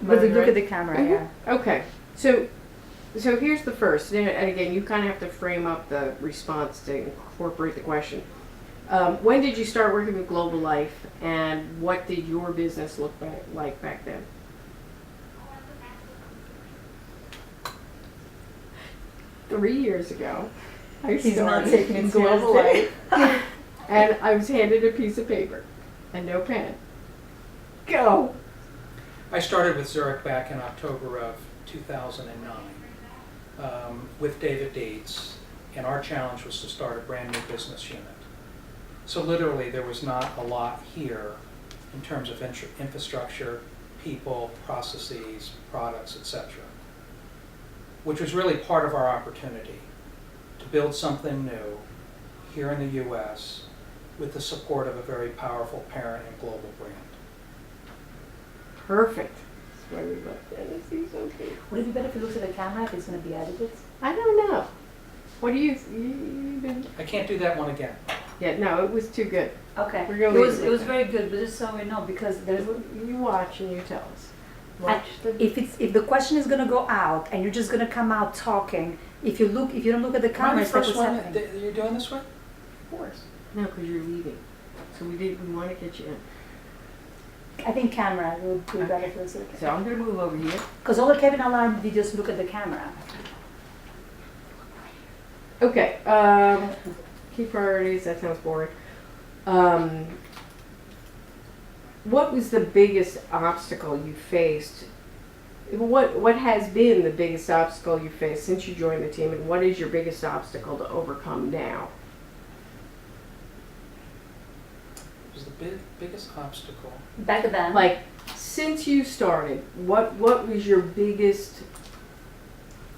But Right, look right. at the camera, yeah. Okay, so here's the first, and again, you kind of have to frame up the response to incorporate the question. When did you start working with Global Life, and what did your business look like back then? Three years ago, I He's not started taking it in Global seriously. Life, and I was handed a piece of paper and no pen. Go. I started with Zurich back in October of 2009 with David Dietz, and our challenge was to start a brand new business unit. So literally there was not a lot here in terms of infrastructure, people, processes, products, etc., which was really part of our opportunity to build something new here in the US with the support of a very powerful parent and global brand. Perfect. That's why we love Dennis. He's so good. Would it be better if you looked at the camera if it's going to be edited? I don't know. What do you been? I can't do that one again. Yeah, no, it was too good. Okay. We're gonna It leave was it it was like very good, but just so we know, because there's You watch and you tell us. Watch the. if the question is gonna go out and you're just gonna come out talking, if you don't look at the Am I camera, the it's like first what's one happening. that you're doing this with? Of course. No, because you're leaving. So we want to get you in. I think camera would be better for us. So I'm gonna move over here. Because all the Kevin Alarm videos look at the camera. Okay. Key priorities. That sounds boring. What was the biggest obstacle you faced? What has been the biggest obstacle you faced since you joined the team, and what is your biggest obstacle to overcome now? It was the biggest obstacle. Back then. Like, since you started, what was your biggest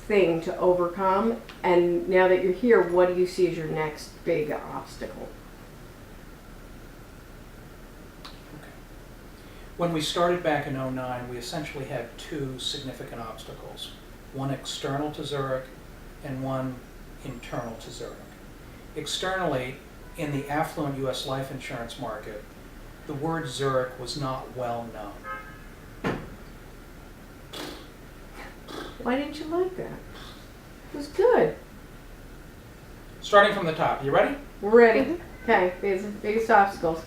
thing to overcome? And now that you're here, what do you see as your next big obstacle? Okay. When we started back in '09, we essentially had two significant obstacles. One external to Zurich and one internal to Zurich. Externally, in the affluent U.S. life insurance market, the word Zurich was not well known. Why didn't you like that? It was good. Starting from the top, you ready? We're ready. Okay, biggest obstacles.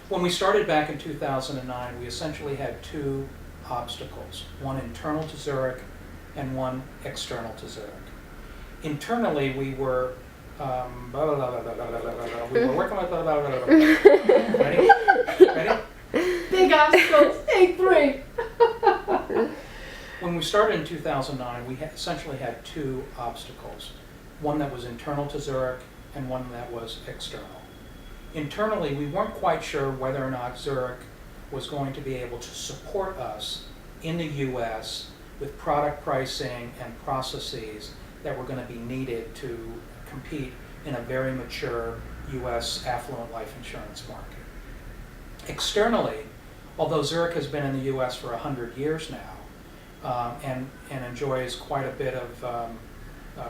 When we started back in 2009, we essentially had two obstacles, one internal to Zurich and one external to Zurich. Internally, we were we were working with Ready? Ready? Big obstacles. Take three. When we started in 2009, we essentially had two obstacles, one that was internal to Zurich and one that was external. Internally, we weren't quite sure whether or not Zurich was going to be able to support us in the US with product pricing and processes that were going to be needed to compete in a very mature US affluent life insurance market. Externally, although Zurich has been in the US for 100 years now and enjoys quite a bit of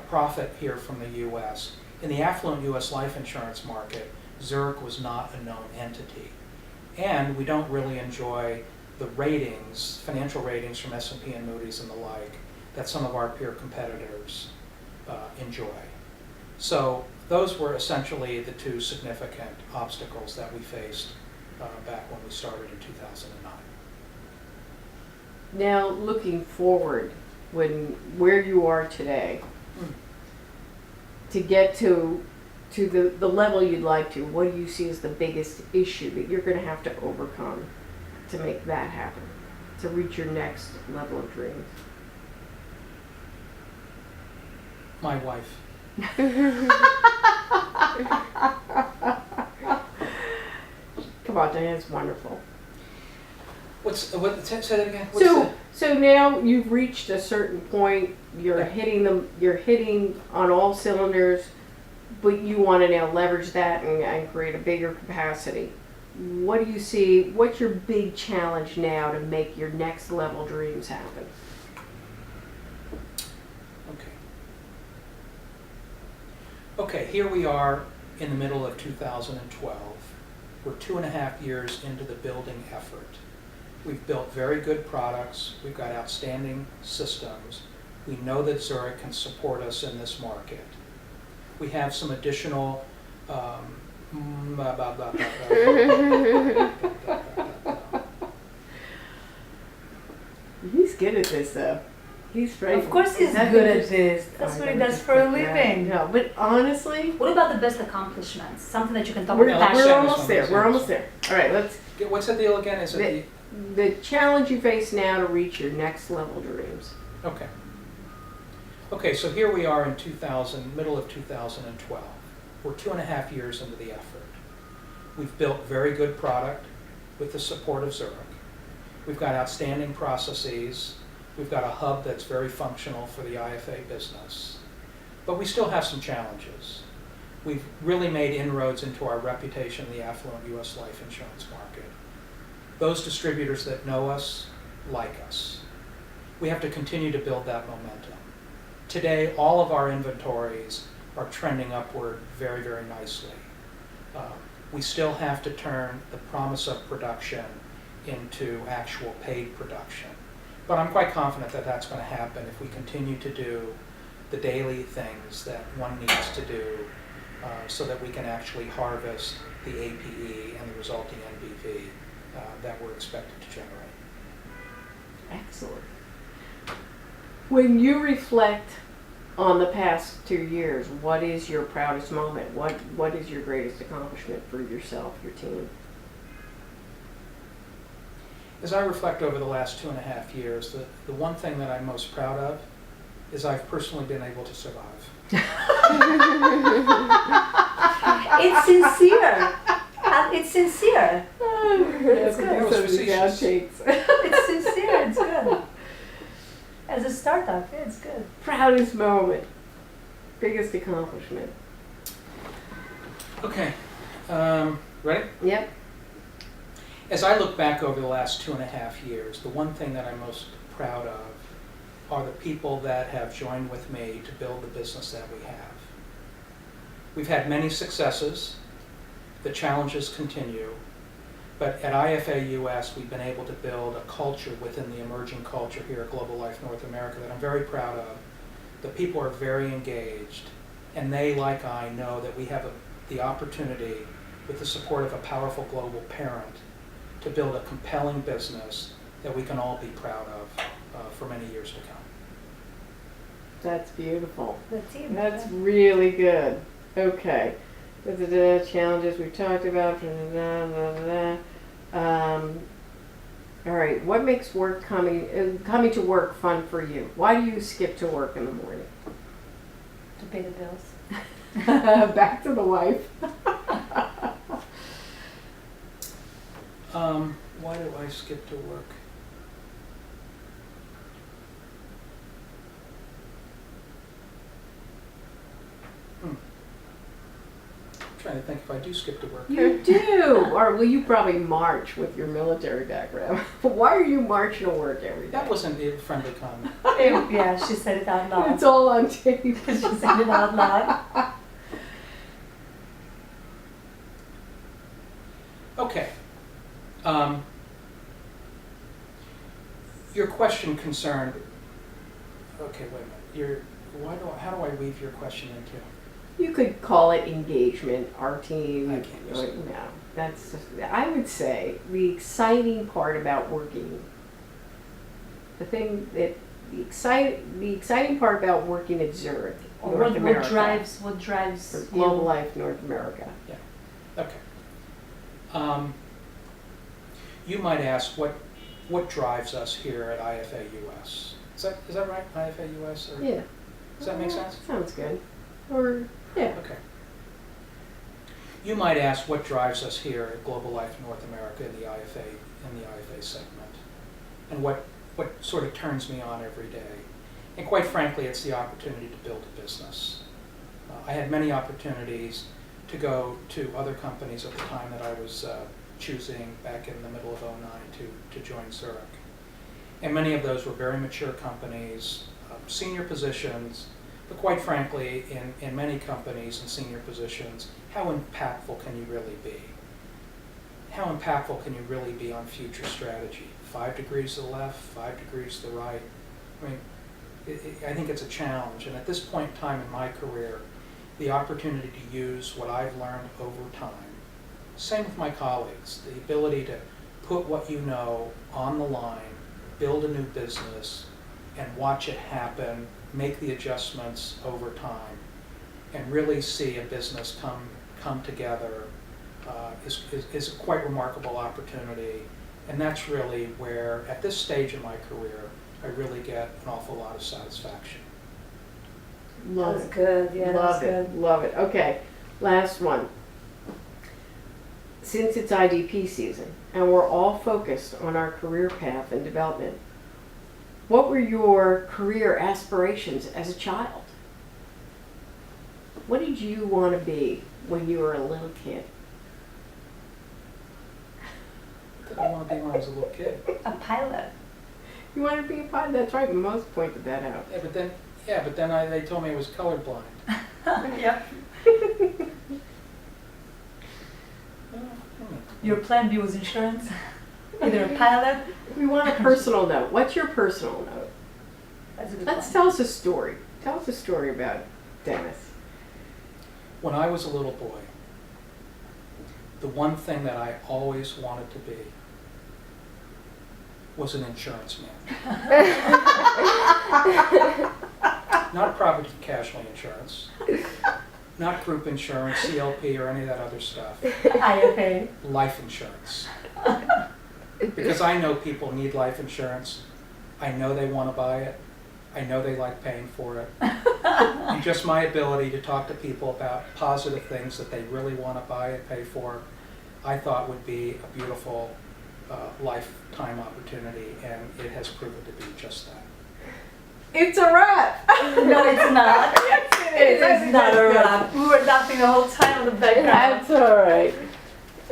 profit here from the US, in the affluent US life insurance market, Zurich was not a known entity. And we don't really enjoy the ratings, financial ratings from S&P and Moody's and the like, that some of our peer competitors enjoy. So those were essentially the two significant obstacles that we faced back when we started in 2009. Now, looking forward, where you are today, to get to the level you'd like to, what do you see as the biggest issue that you're going to have to overcome to make that happen, to reach your next level of dreams? My wife. Come on, Diane's wonderful. Say that again? So now you've reached a certain point. You're hitting on all cylinders, but you want to now leverage that and create a bigger capacity. What do you see? What's your big challenge now to make your next level dreams happen? Okay, here we are in the middle of 2012. We're 2.5 years into the building effort. We've built very good products. We've got outstanding systems. We know that Zurich can support us in this market. We have some additional blah, blah, blah, blah, blah. He's good at this, though. He's right. Of course he's Nothing good at just- this. That's what he does for a Yeah, living. No, but honestly, What about the best accomplishments? Something that you can talk we're, about. let's we're say almost this there. one, We're let's almost say there. All right, let's. What's the deal again? Is it The challenge you face now to reach your next level dreams. okay. Okay, so here we are in middle of 2012. We're 2.5 years into the effort. We've built very good product with the support of Zurich. We've got outstanding processes. We've got a hub that's very functional for the IFA business. But we still have some challenges. We've really made inroads into our reputation in the affluent U.S. life insurance market. Those distributors that know us like us. We have to continue to build that momentum. Today, all of our inventories are trending upward very, very nicely. We still have to turn the promise of production into actual paid production. But I'm quite confident that that's going to happen if we continue to do the daily things that one needs to do so that we can actually harvest the APE and the resulting NBV that we're expected to generate. Excellent. When you reflect on the past 2 years, what is your proudest moment? What is your greatest accomplishment for yourself, your team? As I reflect over the last 2.5 years, the one thing that I'm most proud of is I've personally been able to survive. It's sincere. It's sincere. That's good. That was some of these facetious. outtakes. It's sincere. It's good. As a startup, yeah, it's good. Proudest moment, biggest accomplishment. Okay, ready? Yep. As I look back over the last 2.5 years, the one thing that I'm most proud of are the people that have joined with me to build the business that we have. We've had many successes. The challenges continue. But at IFA US, we've been able to build a culture within the emerging culture here at Global Life North America that I'm very proud of. The people are very engaged, and they, like I, know that we have the opportunity, with the support of a powerful global parent, to build a compelling business that we can all be proud of for many years to come. That's beautiful. The team. That's really good. Okay. Challenges we've talked about. All right. What makes work coming to work fun for you? Why do you skip to work in the morning? To pay the bills. Back to the wife. Why do I skip to work? I'm trying to think if I do skip to work. You do. Or will you probably march with your military background? Why are you marching to work every day? That wasn't a friendly comment. Yeah, she said it out loud. It's all on tape. She said it out loud. Okay. Your question concerned. Okay, wait a minute. How do I weave your question into? You could call it engagement. Our team. I can't use it. No, that's. I would say the exciting part about working. The exciting part about working at Zurich, Or North what America, drives or Global you? Life North America. Okay. You might ask what drives us here at IFA US. Is that right? IFA US? Or Yeah. Does that make sense? Sounds good. Or yeah. Okay. You might ask what drives us here at Global Life North America in the IFA segment, and what sort of turns me on every day. And quite frankly, it's the opportunity to build a business. I had many opportunities to go to other companies at the time that I was choosing back in the middle of '09 to join Zurich. And many of those were very mature companies, senior positions, but quite frankly, in many companies in senior positions, how impactful can you really be? How impactful can you really be on future strategy, 5 degrees to the left, 5 degrees to the right. I mean, I think it's a challenge, and at this point in time in my career, the opportunity to use what I've learned over time, same with my colleagues, the ability to put what you know on the line, build a new business, and watch it happen, make the adjustments over time, and really see a business come together is a quite remarkable opportunity. And that's really where, at this stage in my career, I really get an awful lot of satisfaction. Love That's it. good. Yeah, Love that's it. good. Love it. Okay, last one. Since it's IDP season and we're all focused on our career path and development, what were your career aspirations as a child? What did you want to be when you were a little kid? What did I want to be when I was a little kid? A pilot. You wanted to be a pilot? That's right. Most pointed that out. Yeah, but then they told me I was colorblind. Yep. Your plan B was insurance? Either a pilot? We want a personal note. What's your personal note? That's a good Let's one. tell us a story. Tell us a story about Dennis. When I was a little boy, the one thing that I always wanted to be was an insurance man. Not property casualty insurance, not group insurance, CLP, or any of that other stuff. IFA. Life insurance. Because I know people need life insurance. I know they want to buy it. I know they like paying for it. And just my ability to talk to people about positive things that they really want to buy and pay for, I thought would be a beautiful lifetime opportunity, and it has proven to be just that. It's a wrap. No, it's not. Yes, It is not a wrap. We were laughing the whole time on the background. That's all right.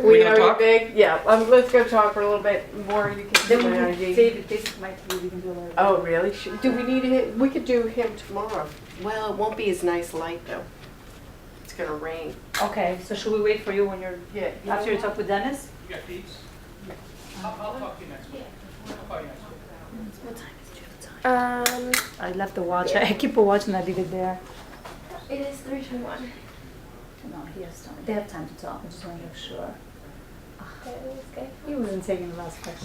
We We gonna know you're talk? big. Yeah. Let's go talk for a little bit more. You can Then see we my can ID. save this might be we can do later. Oh, really? Do we need him? We could do him tomorrow. Well, it won't be as nice light though. It's gonna rain. Okay, so should we wait for you when you're Yeah. after you talk with Dennis? You got these? I'll talk to you next week. I'll call you next week. What time is it? I left the watch. I keep a watch and I leave it there. It is 3:21. No, he has time. They have time to talk. I just want to make sure. That is good. He wasn't taking the last question.